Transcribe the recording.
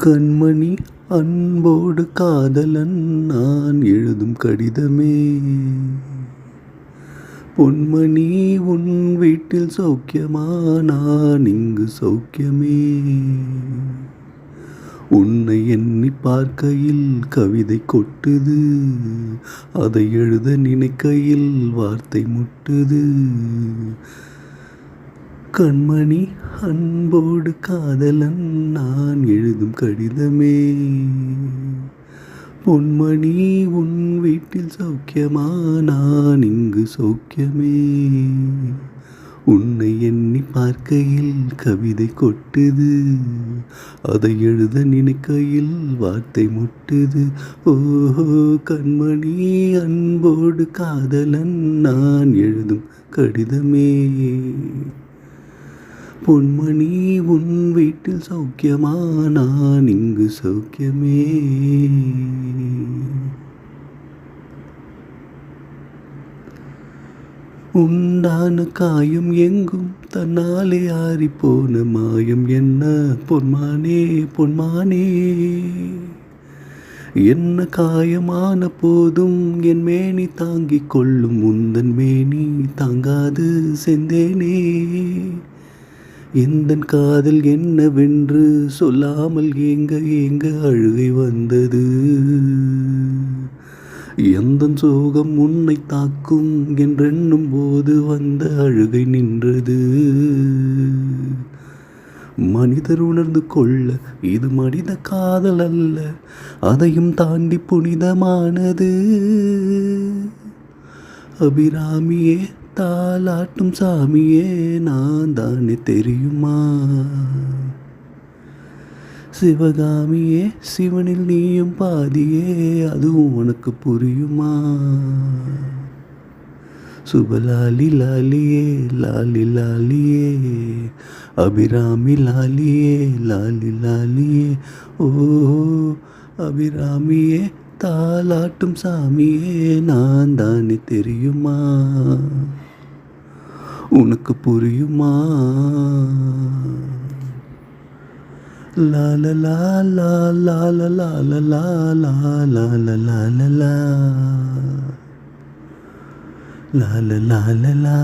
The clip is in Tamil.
கண்மணி அன்போடு காதலன் நான் எழுதும் கடிதமே. பொன்மணி உன் வீட்டில் சௌக்கியமா? நான் இங்கு சௌக்கியமே. உன்னை எண்ணி பார்க்கையில் கவிதை கொட்டுது, அதை எழுத நினைக்கையில் வார்த்தை முட்டுது. கண்மணி அன்போடு காதலன் நான் எழுதும் கடிதமே. பொன்மணி உன் வீட்டில் சௌக்கியமா? நான் இங்கு சௌக்கியமே. உன்னை எண்ணி பார்க்கையில் கவிதை கொட்டுது, அதை எழுத நினைக்கையில் வார்த்தை முட்டுது. ஓஹோ கண்மணி அன்போடு காதலன் நான் எழுதும் கடிதமே. பொன்மணி உன் வீட்டில் சௌக்கியமா? நான் இங்கு சௌக்கியமே. உண்டான காயம் எங்கும் தன்னாலே ஆறிப்போன மாயம் என்ன பொன்மானே பொன்மானே. என்ன காயமான போதும் என் மேனி தாங்கிக் கொள்ளும், உந்தன் மேனி தாங்காது செந்தேனே. எந்தன் காதல் என்னவென்று சொல்லாமல் ஏங்க ஏங்க அழுகை வந்தது. எந்தன் சோகம் உன்னை தாக்கும் என்றெண்ணும் போது வந்த அழுகை நின்றது. மனிதர் உணர்ந்து கொள்ள இது மனித காதல் அல்ல, அதையும் தாண்டி புனிதமானது. அபிராமியே தாலாட்டும் சாமியே நான் தானே தெரியுமா? சிவகாமியே சிவனில் நீயும் பாதியே, அதுவும் உனக்கு புரியுமா? சுபலாலி லாலியே லாலி லாலியே, அபிராமி லாலியே லாலி லாலியே. ஓ அபிராமியே தாலாட்டும் சாமியே நான் தானே தெரியுமா? உனக்கு புரியுமா? லா லா லா லா லா லா லா லா லா லா லா லா லா லா லா லா லா லா.